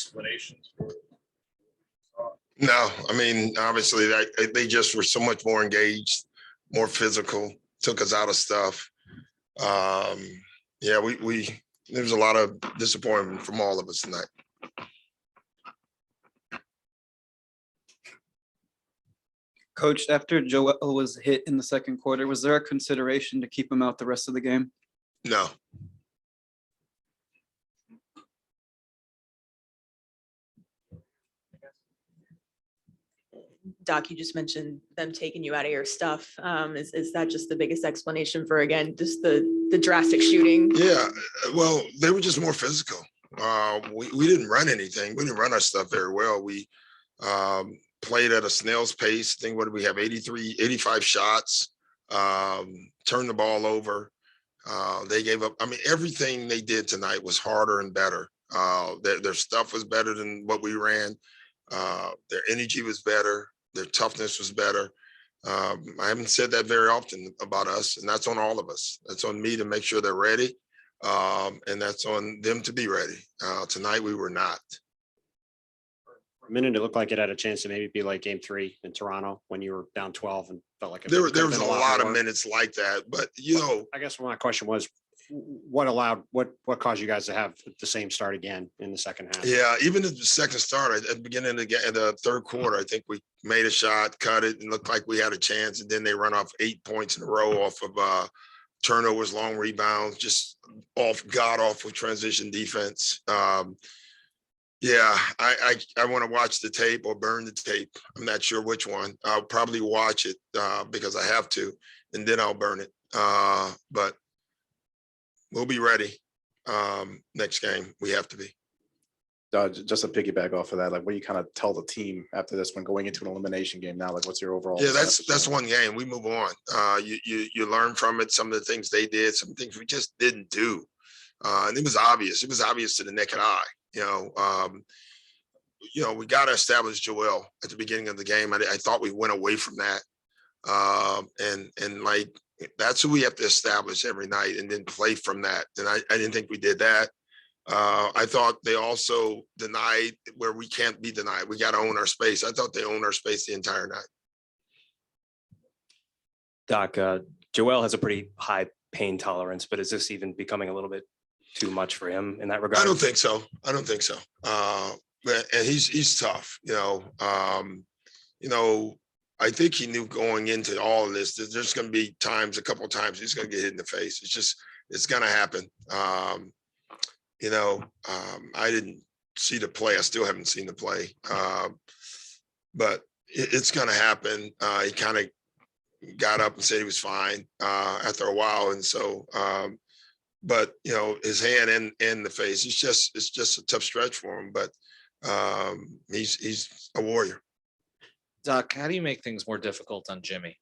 explanations for it? No, I mean, obviously they just were so much more engaged, more physical, took us out of stuff. Yeah, there's a lot of disappointment from all of us tonight. Coach, after Joel was hit in the second quarter, was there a consideration to keep him out the rest of the game? No. Doc, you just mentioned them taking you out of your stuff. Is that just the biggest explanation for, again, just the drastic shooting? Yeah, well, they were just more physical. We didn't run anything. We didn't run our stuff very well. We played at a snail's pace. I think, what did we have, 85 shots, turned the ball over. They gave up. I mean, everything they did tonight was harder and better. Their stuff was better than what we ran. Their energy was better. Their toughness was better. I haven't said that very often about us, and that's on all of us. That's on me to make sure they're ready, and that's on them to be ready. Tonight, we were not. For a minute, it looked like it had a chance to maybe be like Game 3 in Toronto when you were down 12 and felt like There was a lot of minutes like that, but I guess my question was, what caused you guys to have the same start again in the second half? Yeah, even at the second start, at the beginning of the third quarter, I think we made a shot, cut it, and looked like we had a chance. And then they run off 8 points in a row off of turnovers, long rebounds, just god-awful transition defense. Yeah, I want to watch the tape or burn the tape. I'm not sure which one. I'll probably watch it because I have to, and then I'll burn it. But we'll be ready next game. We have to be. Just to piggyback off of that, like what do you kind of tell the team after this when going into an elimination game now? Like what's your overall? Yeah, that's one game. We move on. You learn from it. Some of the things they did, some things we just didn't do. And it was obvious. It was obvious to the naked eye. We got to establish Joel at the beginning of the game. I thought we went away from that. And like, that's who we have to establish every night and then play from that. And I didn't think we did that. I thought they also denied where we can't be denied. We got to own our space. I thought they owned our space the entire night. Doc, Joel has a pretty high pain tolerance, but is this even becoming a little bit too much for him in that regard? I don't think so. And he's tough, I think he knew going into all of this that there's going to be a couple of times he's going to get hit in the face. It's going to happen. I didn't see the play. I still haven't seen the play. But it's going to happen. He kind of got up and said he was fine after a while. And so, but his hand in the face, it's just a tough stretch for him, but he's a warrior. Doc, how do you make things more difficult on Jimmy?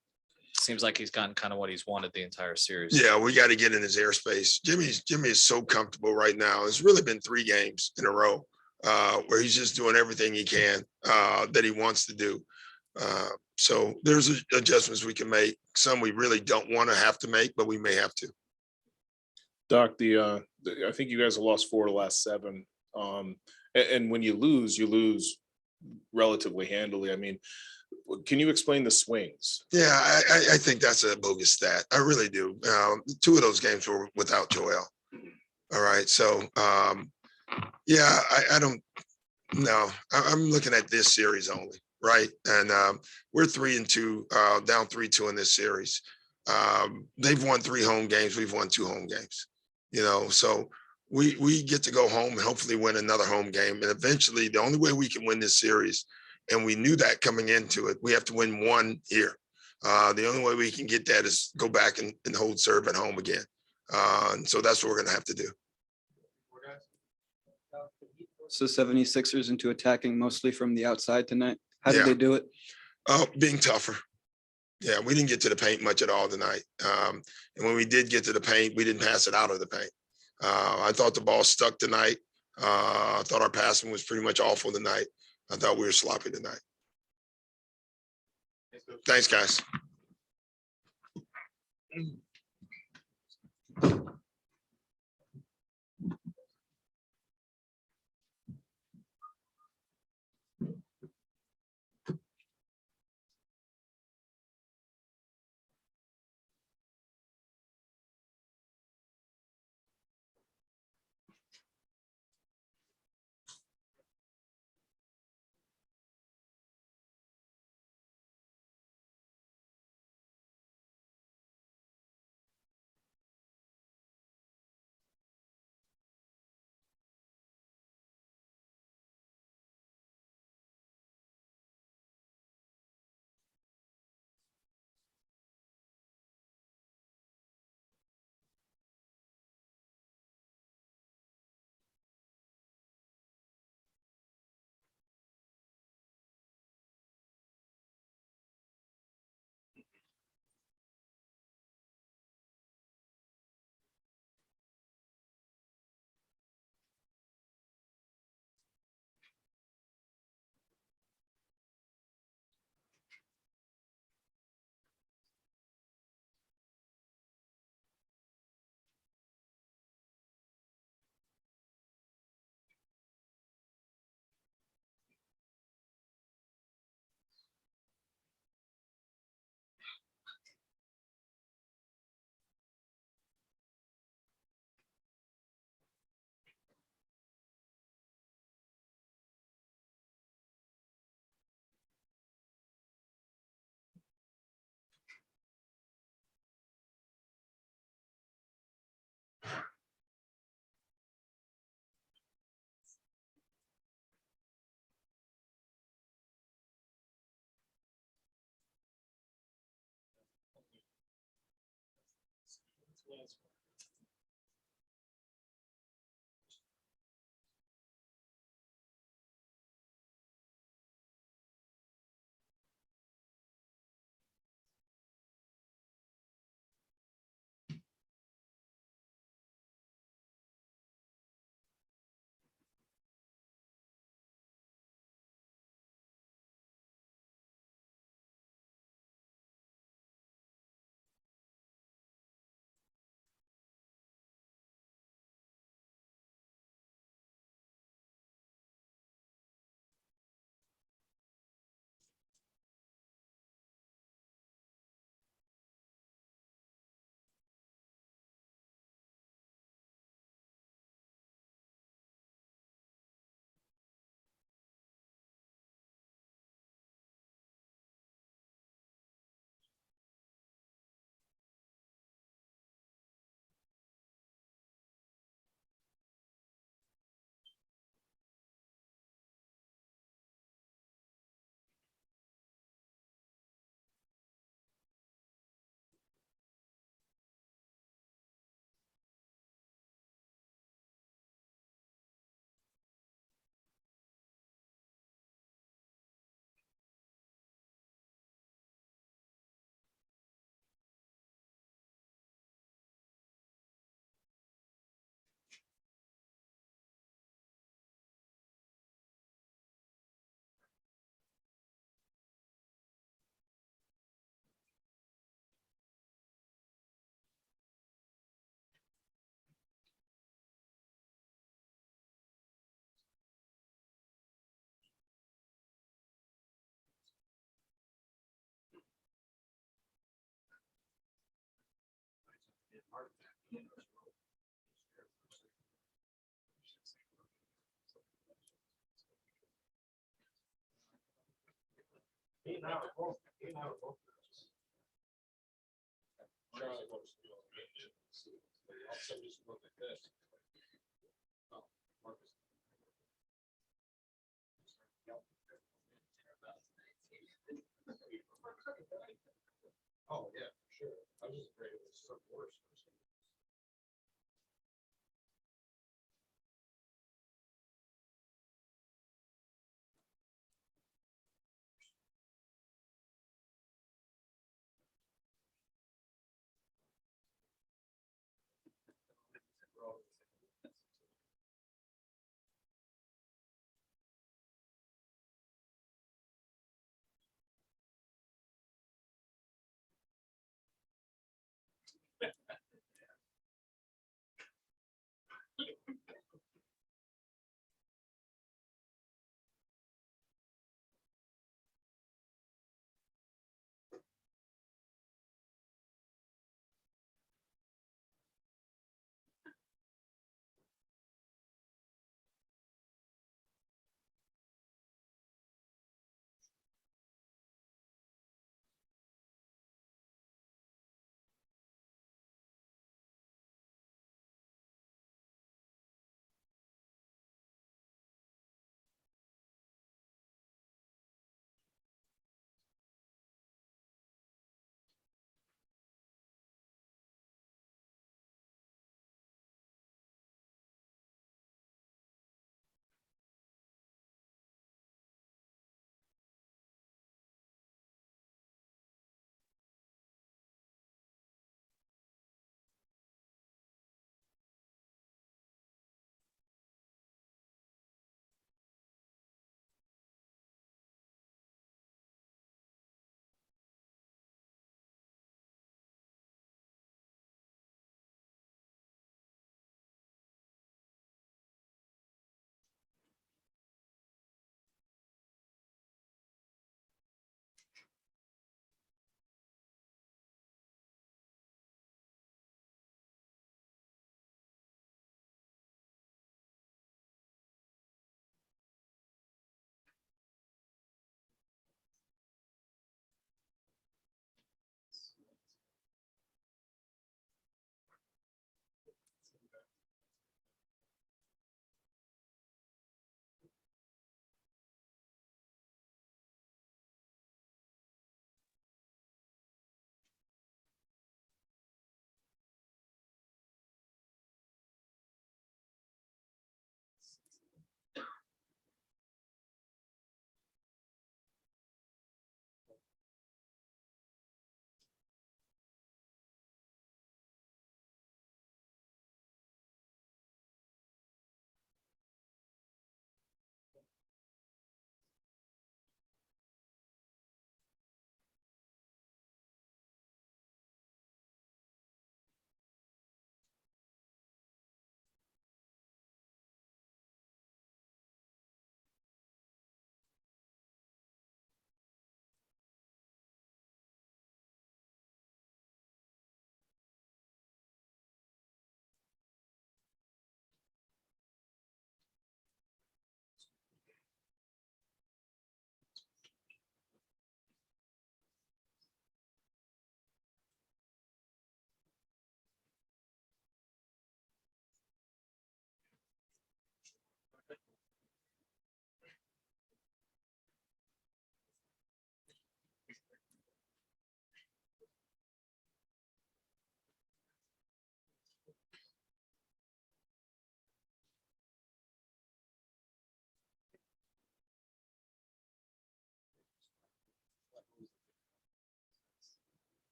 Seems like he's gotten kind of what he's wanted the entire series. Yeah, we got to get in his airspace. Jimmy is so comfortable right now. It's really been 3 games in a row where he's just doing everything he can that he wants to do. So there's adjustments we can make. Some we really don't want to have to make, but we may have to. Doc, I think you guys have lost 4 of the last 7. And when you lose relatively handily. I mean, can you explain the swings? Yeah, I think that's a bogus stat. I really do. 2 of those games were without Joel. All right. So, yeah, I don't know. I'm looking at this series only. Right. And we're 3-2, down 3-2 in this series. They've won 3 home games. We've won 2 home games, so we get to go home and hopefully win another home game. And eventually the only way we can win this series, and we knew that coming into it, we have to win 1 here. The only way we can get that is go back and hold serve at home again. And so that's what we're going to have to do. So 76ers into attacking mostly from the outside tonight. How did they do it? Being tougher. Yeah, we didn't get to the paint much at all tonight. And when we did get to the paint, we didn't pass it out of the paint. I thought the ball stuck tonight. I thought our passing was pretty much awful tonight. I thought we were sloppy tonight. Thanks, guys. Oh, yeah, for sure. I was just afraid it was so worse.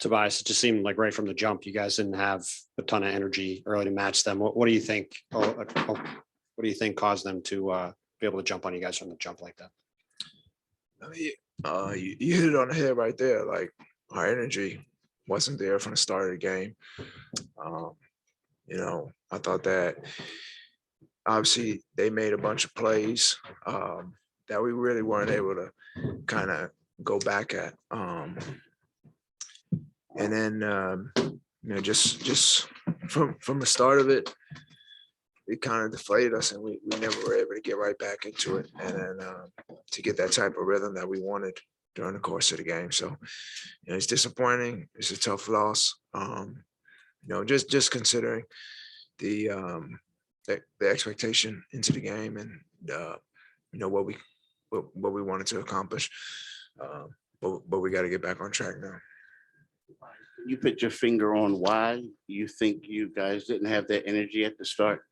Tobias, it just seemed like right from the jump, you guys didn't have a ton of energy early to match them. What do you think? What do you think caused them to be able to jump on you guys from the jump like that? I mean, you hit it on the head right there. Like our energy wasn't there from the start of the game. I thought that obviously they made a bunch of plays that we really weren't able to kind of go back at. And then just from the start of it, it kind of deflated us, and we never were able to get right back into it, and then to get that type of rhythm that we wanted during the course of the game. So it's disappointing. It's a tough loss. Just considering the expectation into the game and what we wanted to accomplish. But we got to get back on track now. You put your finger on why you think you guys didn't have that energy at the start?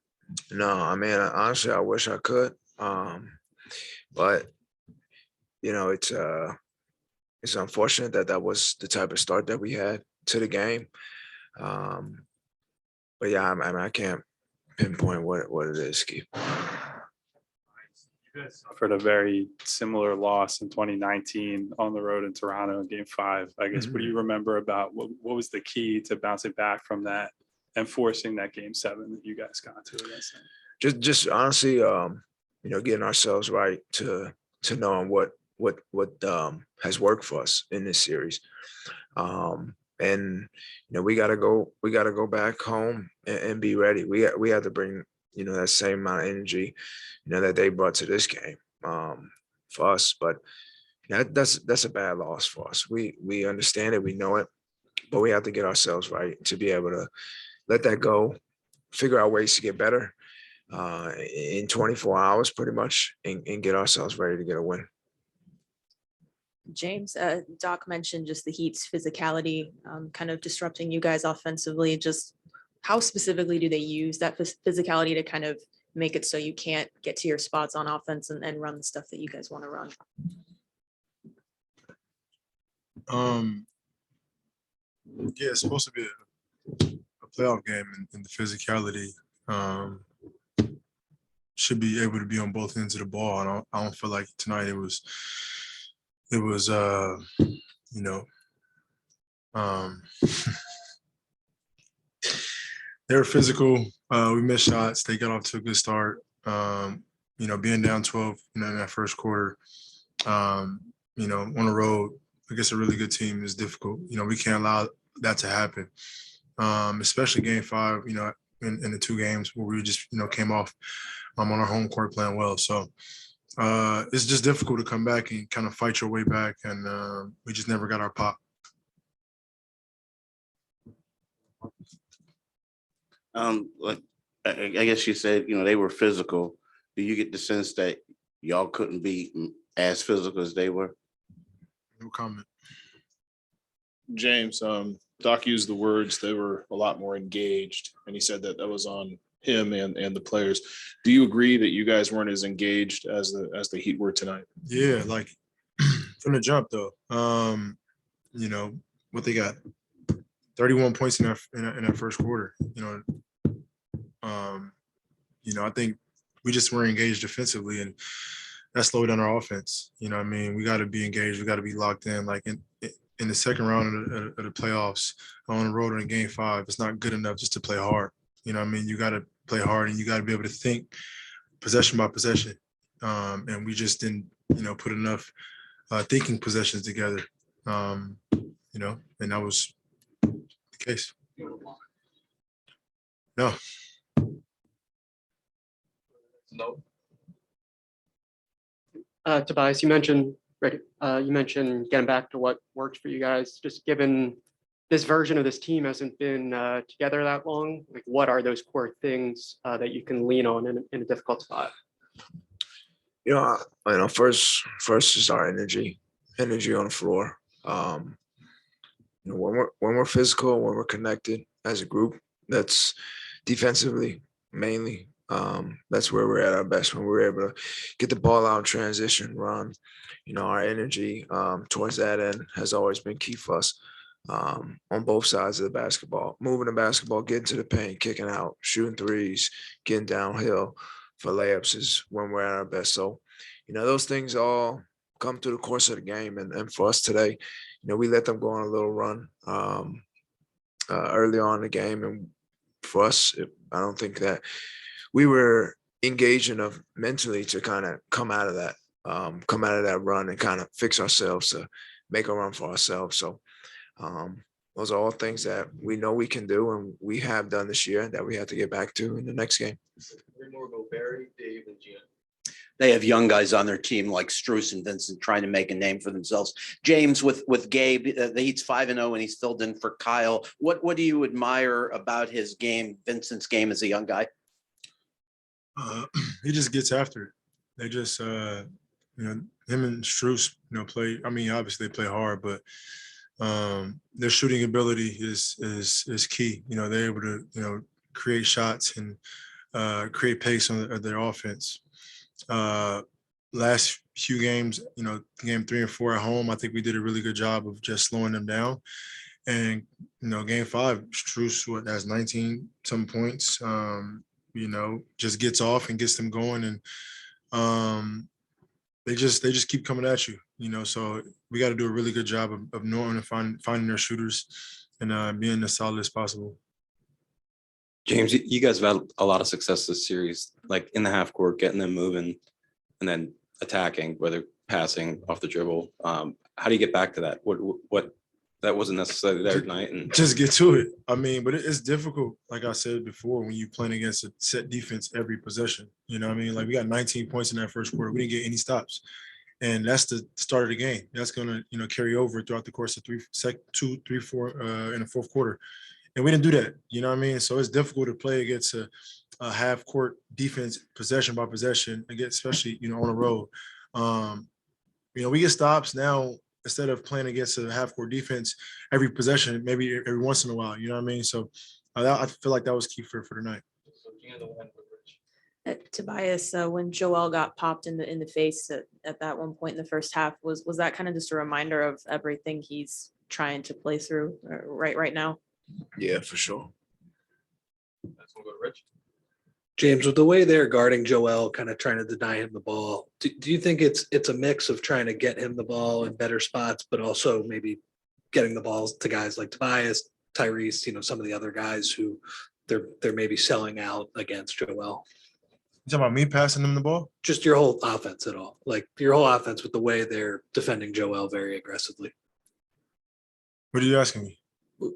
No, I mean, honestly, I wish I could. But it's unfortunate that was the type of start that we had to the game. But yeah, I can't pinpoint what it is, Keith. You guys suffered a very similar loss in 2019 on the road in Toronto in Game 5. I guess, what do you remember about what was the key to bouncing back from that and forcing that Game 7 that you guys got to against them? Just honestly, getting ourselves right to knowing what has worked for us in this series. And we gotta go back home and be ready. We have to bring that same amount of energy that they brought to this game for us. But that's a bad loss for us. We understand it, we know it, but we have to get ourselves right to be able to let that go, figure out ways to get better in 24 hours pretty much, and get ourselves ready to get a win. James, Doc mentioned just the Heat's physicality kind of disrupting you guys offensively. Just how specifically do they use that physicality to kind of make it so you can't get to your spots on offense and run the stuff that you guys want to run? Yeah, it's supposed to be a playoff game, and the physicality should be able to be on both ends of the ball. And I don't feel like tonight it was they were physical. We missed shots. They got off to a good start. Being down 12, in that first quarter, on the road against a really good team is difficult. We can't allow that to happen, especially Game 5, in the two games where we just, came off on our home court playing well. So it's just difficult to come back and kind of fight your way back, and we just never got our pop. I guess you said, they were physical. Do you get the sense that y'all couldn't be as physical as they were? No comment. James, Doc used the words they were a lot more engaged, and he said that was on him and the players. Do you agree that you guys weren't as engaged as the Heat were tonight? Yeah, like from the jump though. What they got 31 points in that first quarter. I think we just weren't engaged defensively, and that slowed down our offense. We got to be engaged. We got to be locked in. Like in the second round of the playoffs on the road in Game 5, it's not good enough just to play hard. You got to play hard, and you got to be able to think possession by possession. And we just didn't, put enough thinking possessions together. And that was the case. No. Tobias, you mentioned getting back to what works for you guys. Just given this version of this team hasn't been together that long, like what are those core things that you can lean on in a difficult spot? First is our energy on the floor. When we're physical, when we're connected as a group, that's defensively mainly. That's where we're at our best, when we're able to get the ball out, transition, run. Our energy towards that end has always been key for us. on both sides of the basketball, moving the basketball, getting to the paint, kicking out, shooting threes, getting downhill for layups is when we're at our best. So, those things all come through the course of the game. And for us today, we let them go on a little run early on in the game. And for us, I don't think that we were engaged enough mentally to kind of come out of that run and kind of fix ourselves to make a run for ourselves. So those are all things that we know we can do and we have done this year that we have to get back to in the next game. They have young guys on their team like Strus and Vincent trying to make a name for themselves. James, with Gabe, the Heat's 5-0 and he's filled in for Kyle. What do you admire about his game, Vincent's game as a young guy? He just gets after it. They just, him and Strus, play. I mean, obviously they play hard, but their shooting ability is key. They're able to, create shots and create pace on their offense. Last few games, game 3 and 4 at home, I think we did a really good job of just slowing them down. And, game 5, Strus has 19 some points, just gets off and gets them going. And they just keep coming at you, so we got to do a really good job of knowing and finding their shooters and being as solid as possible. James, you guys have had a lot of success this series, like in the half court, getting them moving and then attacking, whether passing off the dribble. How do you get back to that? What that wasn't necessarily there tonight? And just get to it. I mean, but it's difficult. Like I said before, when you're playing against a set defense every possession, like we got 19 points in that first quarter. We didn't get any stops. And that's the start of the game. That's going to, carry over throughout the course of 2, 3, 4 in the fourth quarter. And we didn't do that, So it's difficult to play against a half court defense possession by possession, especially, on the road. We get stops now instead of playing against a half court defense every possession, maybe every once in a while, So I feel like that was key for tonight. Tobias, when Joel got popped in the face at that one point in the first half, was that kind of just a reminder of everything he's trying to play through right now? Yeah, for sure. James, with the way they're guarding Joel, kind of trying to deny him the ball, do you think it's a mix of trying to get him the ball in better spots, but also maybe getting the balls to guys like Tobias, Tyrese, some of the other guys who they're maybe selling out against Joel? You talking about me passing them the ball? Just your whole offense at all, like your whole offense with the way they're defending Joel very aggressively. What are you asking me?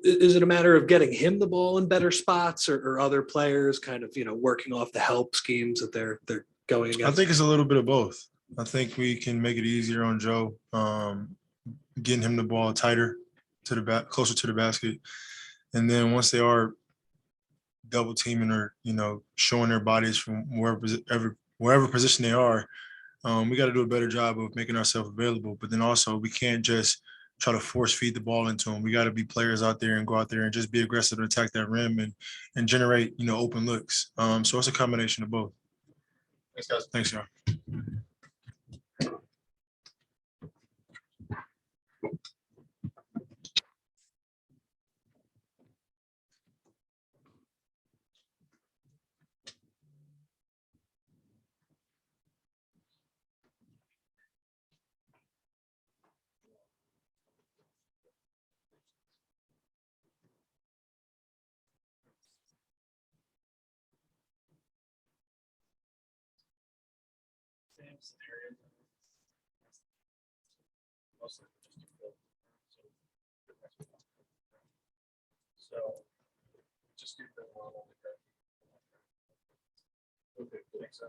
Is it a matter of getting him the ball in better spots or other players kind of, working off the help schemes that they're going against? I think it's a little bit of both. I think we can make it easier on Joe, getting him the ball tighter to the back, closer to the basket. And then once they are double teaming or, showing their bodies from wherever position they are, we got to do a better job of making ourselves available. But then also we can't just try to force feed the ball into them. We got to be players out there and go out there and just be aggressive and attack that rim and generate, open looks. So it's a combination of both. Thanks, guys. Thanks, y'all. So just do the normal. Okay, thanks.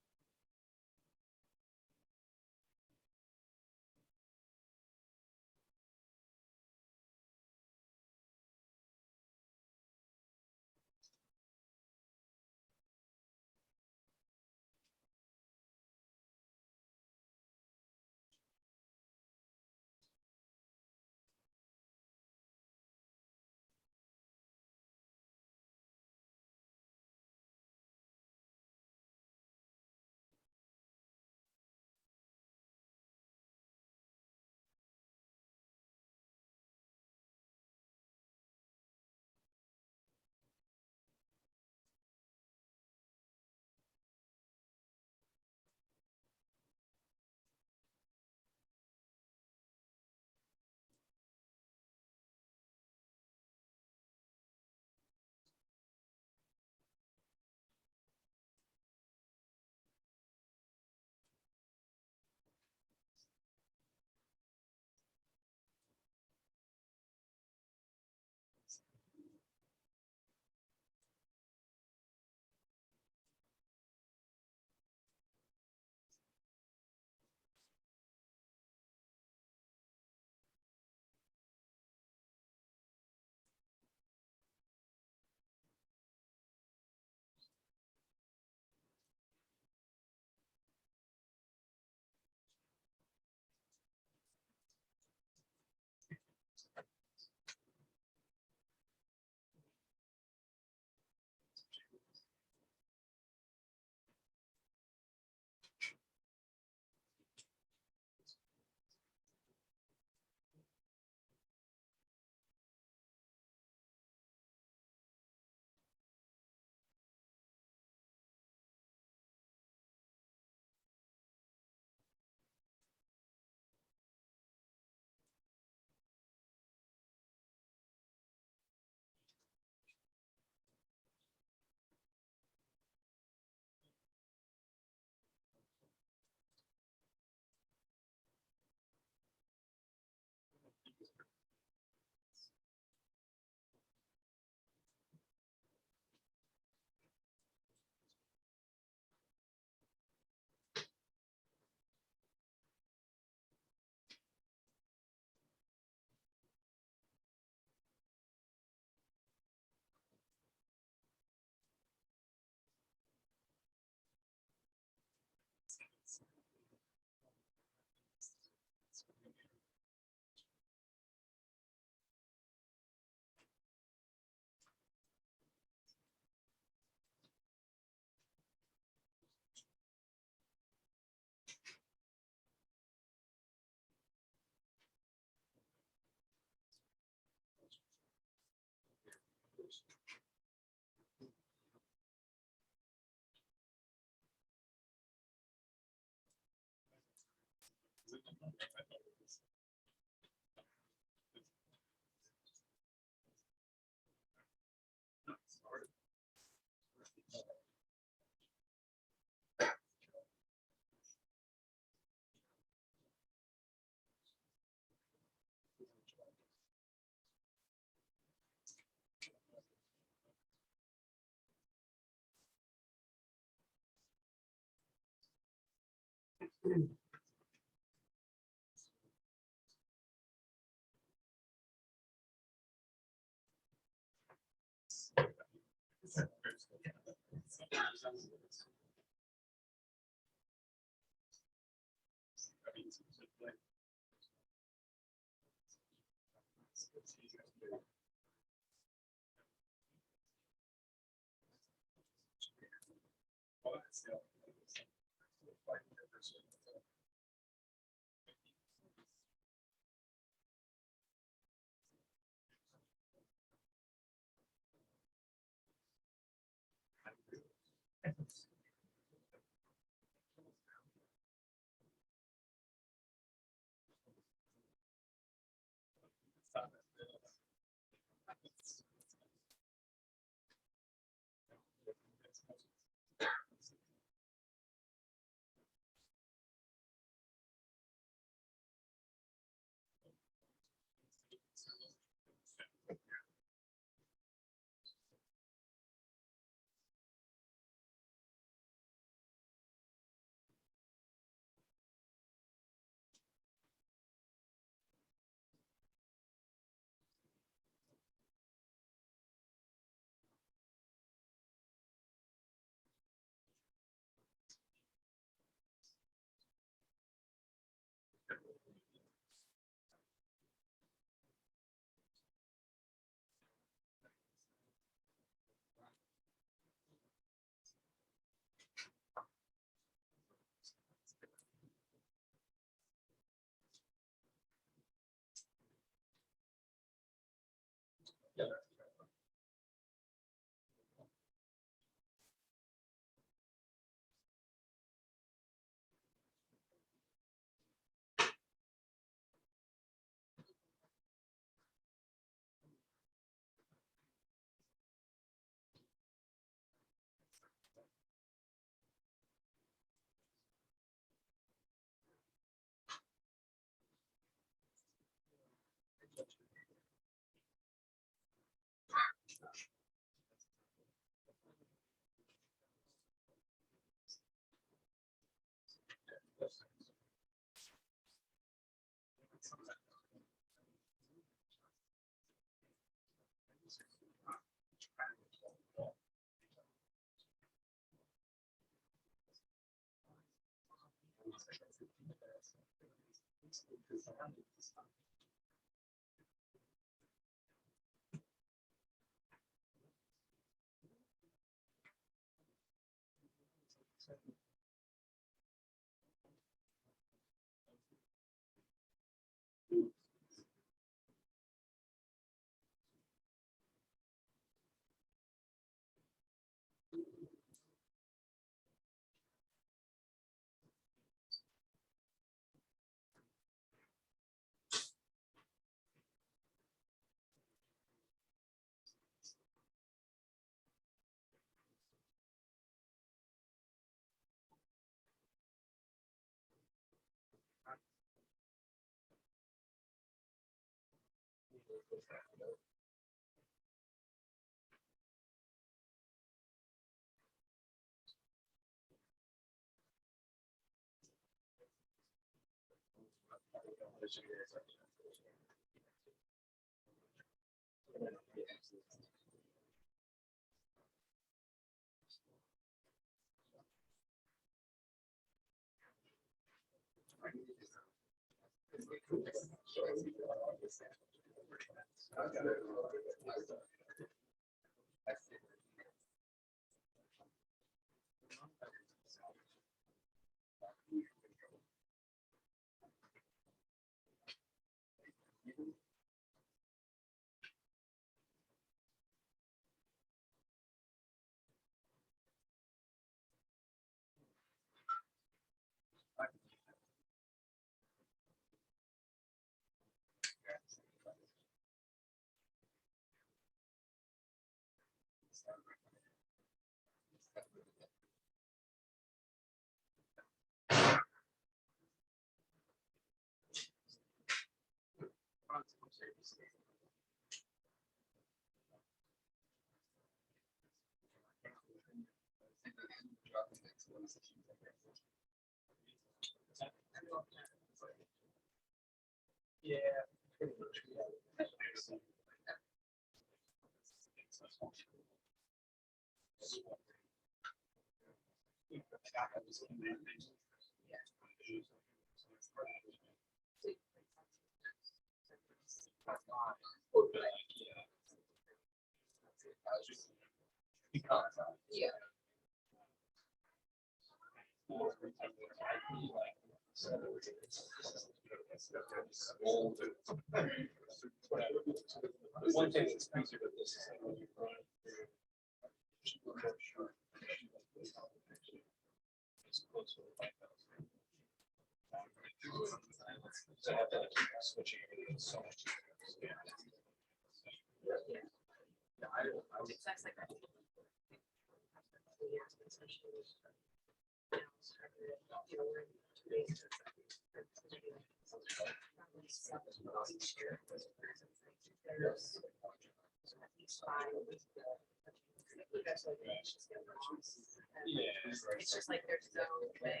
It's just like there's no way.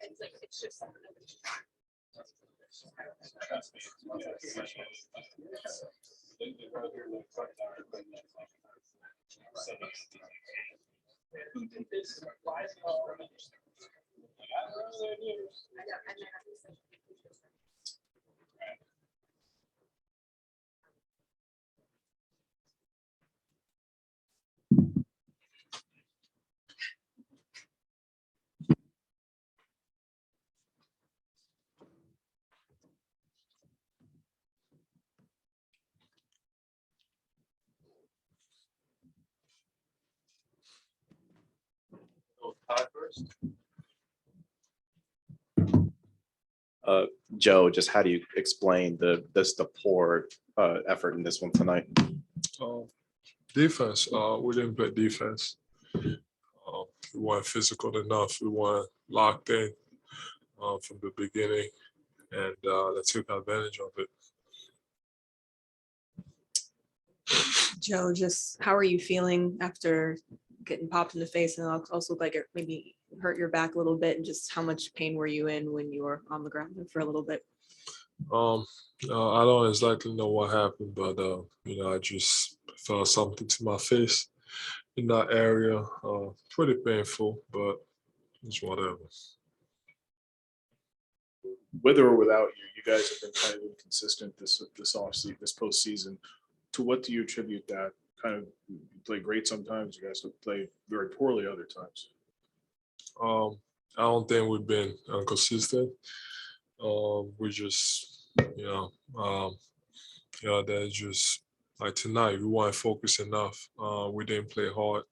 It's like it's just something that we Joe, just how do you explain the poor effort in this one tonight? Defense. We didn't play defense. We weren't physical enough. We weren't locked in from the beginning, and they took advantage of it. Joe, just how are you feeling after getting popped in the face, and it also looked like it maybe hurt your back a little bit, and just how much pain were you in when you were on the ground for a little bit? I don't exactly know what happened, but I just felt something to my face in that area. Pretty painful, but it's whatever. With or without you, you guys have been kind of inconsistent this offseason, this postseason. To what do you attribute that? Kind of, you play great sometimes, you guys play very poorly other times. I don't think we've been inconsistent. We just, that's just like tonight. We weren't focused enough. We didn't play hard.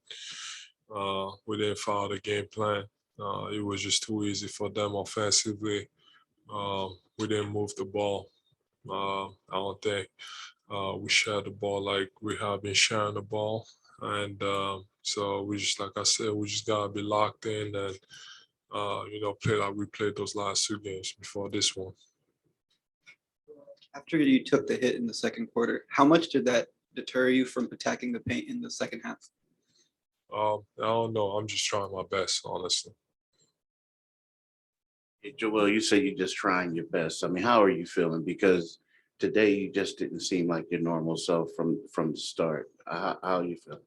We didn't follow the game plan. It was just too easy for them offensively. We didn't move the ball. I don't think we shared the ball like we have been sharing the ball. And so we just, like I said, we just gotta be locked in and play like we played those last two games before this one. After you took the hit in the second quarter, how much did that deter you from attacking the paint in the second half? I don't know. I'm just trying my best, honestly. Hey, Joel, you say you're just trying your best. I mean, how are you feeling? Because today you just didn't seem like your normal self from the start. How are you feeling?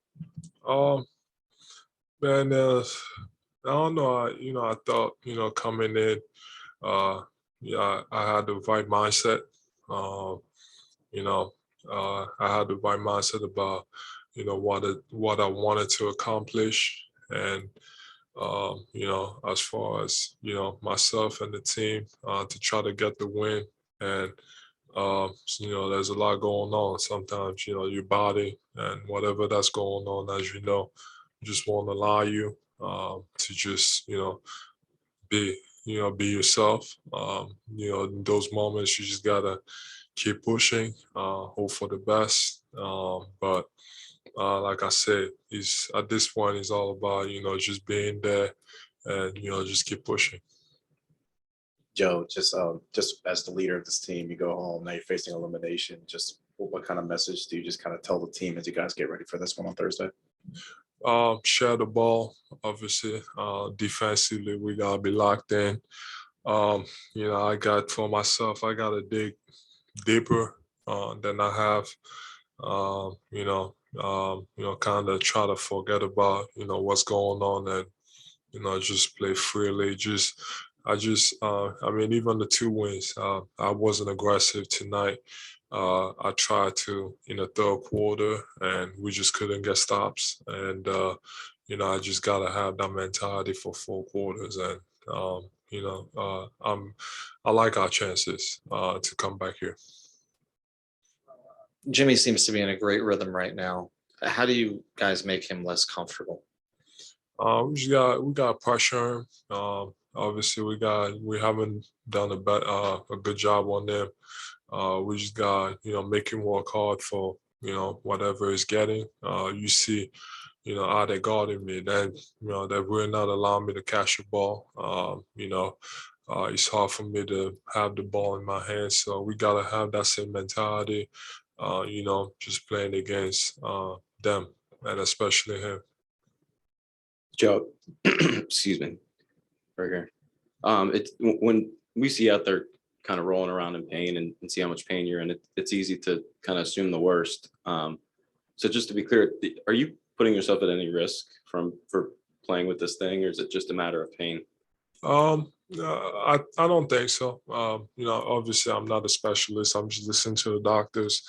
Man, I don't know. I thought, coming in, I had the right mindset. I had the right mindset about, what I wanted to accomplish. And, as far as, myself and the team to try to get the win. And, there's a lot going on. Sometimes, your body and whatever that's going on, as you know, just won't allow you to just, be yourself. In those moments, you just gotta keep pushing, hope for the best. But like I said, at this point, it's all about, just being there and, just keep pushing. Joe, just as the leader of this team, you go home, now you're facing elimination. Just what kind of message do you just kind of tell the team as you guys get ready for this one on Thursday? Share the ball, obviously. Defensively, we gotta be locked in. I got for myself, I got to dig deeper than I have. Kind of try to forget about what's going on and just play freely. I mean, even the 2 wins, I wasn't aggressive tonight. I tried to in the third quarter, and we just couldn't get stops. And I just gotta have that mentality for 4 quarters. And I like our chances to come back here. Jimmy seems to be in a great rhythm right now. How do you guys make him less comfortable? We got pressure him. Obviously, we haven't done a good job on them. We just got make him work hard for whatever he's getting. You see, how they guarding me. That that will not allow me to catch the ball. It's hard for me to have the ball in my hands. So we gotta have that same mentality. Just playing against them and especially him. Joe, excuse me, right here. It's when we see out there kind of rolling around in pain and see how much pain you're in, it's easy to kind of assume the worst. So just to be clear, are you putting yourself at any risk for playing with this thing, or is it just a matter of pain? I don't think so. Obviously I'm not a specialist. I'm just listening to the doctors.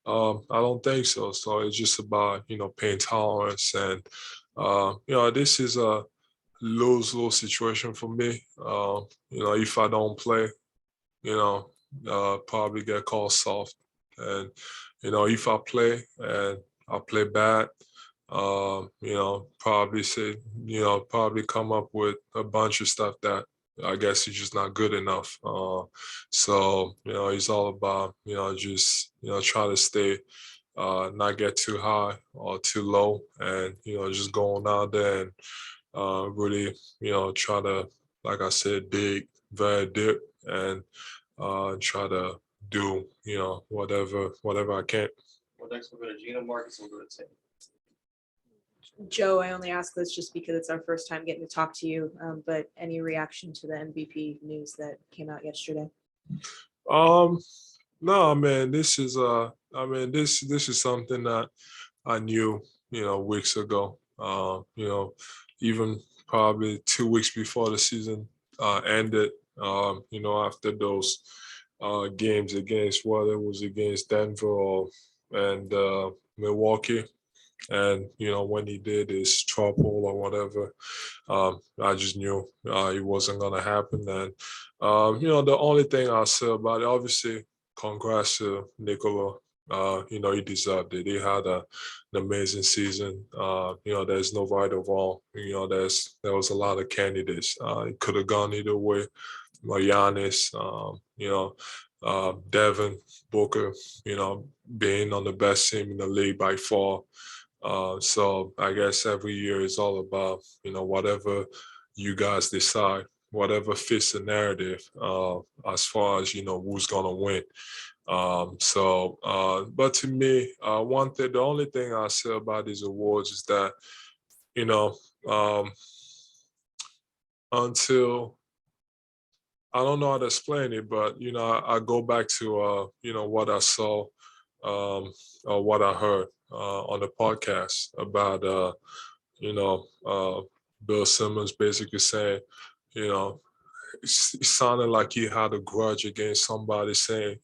I don't think so. So it's just about pain tolerance and this is a lose-lose situation for me. If I don't play, probably get called soft. And, if I play and I play bad, probably come up with a bunch of stuff that I guess is just not good enough. So, it's all about, just, try to stay, not get too high or too low and, just going out there and really, try to, like I said, dig very deep and try to do, whatever I can. Well, next we'll go to Gino Marcus and we'll go to Tim. Joe, I only ask this just because it's our first time getting to talk to you, but any reaction to the MVP news that came out yesterday? No, man, this is this is something that I knew, weeks ago. Even probably 2 weeks before the season ended. After those games against whether it was against Denver and Milwaukee. And when he did his trouble or whatever, I just knew it wasn't gonna happen. And the only thing I'll say about it, obviously, congrats to Nikola. He deserved it. He had an amazing season. There's no right or wrong. There was a lot of candidates. It could have gone either way. Giannis, Devin Booker, being on the best team in the league by far. So I guess every year is all about, whatever you guys decide, whatever fits the narrative as far as, who's going to win. But to me, the only thing I say about these awards is that, until I don't know how to explain it, but I go back to what I saw or what I heard on the podcast about Bill Simmons basically saying, it sounded like he had a grudge against somebody saying,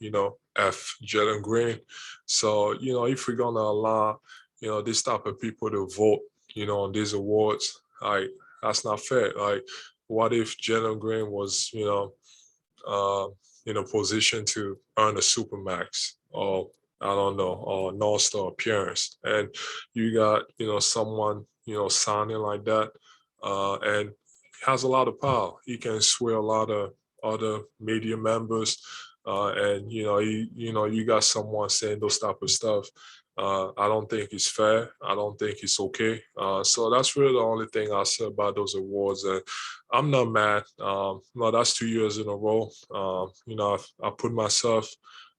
F Jalen Green. So, if we're gonna allow, this type of people to vote, on these awards, that's not fair. Like, what if Jalen Green was, in a position to earn a supermax or I don't know, or an all-star appearance, and you got someone signing like that, and has a lot of power. He can sway a lot of other media members, and you got someone saying those type of stuff. I don't think it's fair. I don't think it's okay. So that's really the only thing I say about those awards. And I'm not mad. No, that's 2 years in a row. I put myself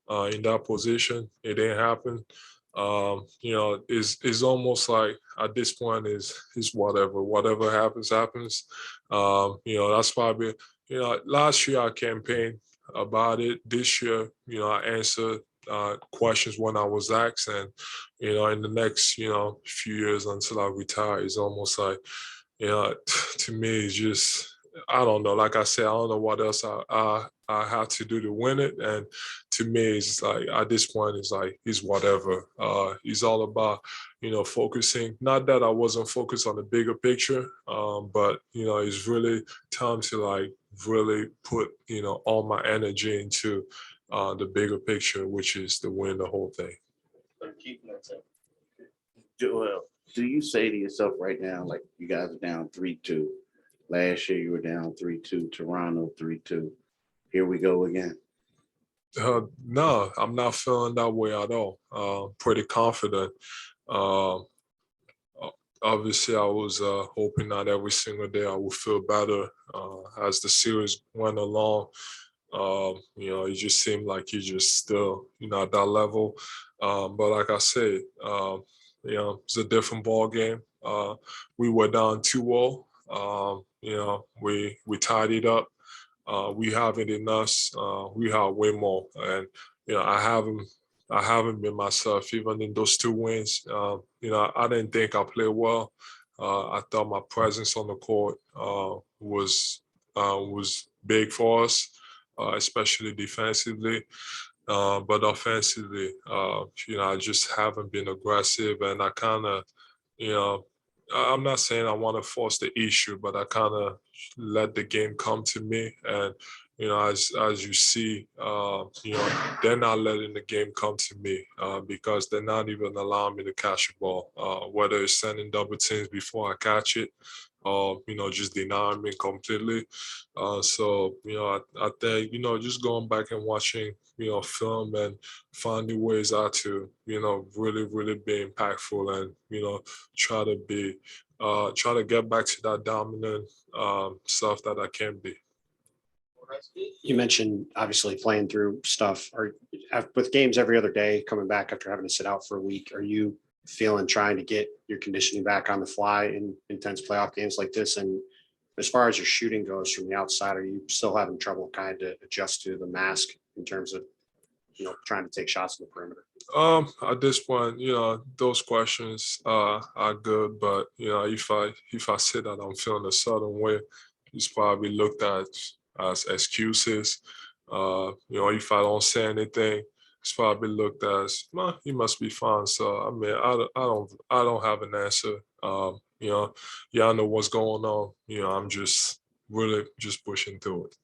in that position. It didn't happen. It's almost like at this point is whatever happens. That's probably last year I campaigned about it. This year, I answered questions when I was asked, and in the next few years until I retire, it's almost like to me it's just I don't know. Like I said, I don't know what else I have to do to win it, and to me it's like at this point it's whatever. It's all about focusing. Not that I wasn't focused on the bigger picture, but it's really time to really put all my energy into the bigger picture, which is to win the whole thing. Joel, do you say to yourself right now, like you guys are down 3-2? Last year you were down 3-2, Toronto 3-2. Here we go again. No, I'm not feeling that way at all. Pretty confident. Obviously, I was hoping that every single day I would feel better as the series went along. It just seemed like you just still, at that level. But like I said, it's a different ball game. We were down 2-0. We tied it up. We have it in us. We have way more, and I haven't been myself even in those 2 wins. I didn't think I played well. I thought my presence on the court was big for us, especially defensively. But offensively, I just haven't been aggressive, and I kind of, I'm not saying I want to force the issue, but I kind of let the game come to me. And as you see, they're not letting the game come to me because they're not even allowing me to catch the ball. Whether it's sending double teams before I catch it, or just denying me completely. So I think just going back and watching film and finding ways out to really be impactful and try to get back to that dominant stuff that I can be. You mentioned obviously playing through stuff or with games every other day, coming back after having to sit out for a week. Are you feeling trying to get your conditioning back on the fly in intense playoff games like this? And as far as your shooting goes from the outside, are you still having trouble kind of adjust to the mask in terms of trying to take shots in the perimeter? At this point, those questions are good, but if I say that I'm feeling a certain way, it's probably looked at as excuses. If I don't say anything, it's probably looked as, well, he must be fine. So I mean, I don't have an answer. Y'all know what's going on. I'm just really just pushing through it.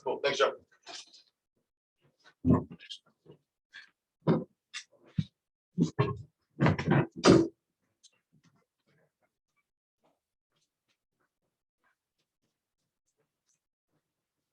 Cool. Thanks, Joe. Thank you.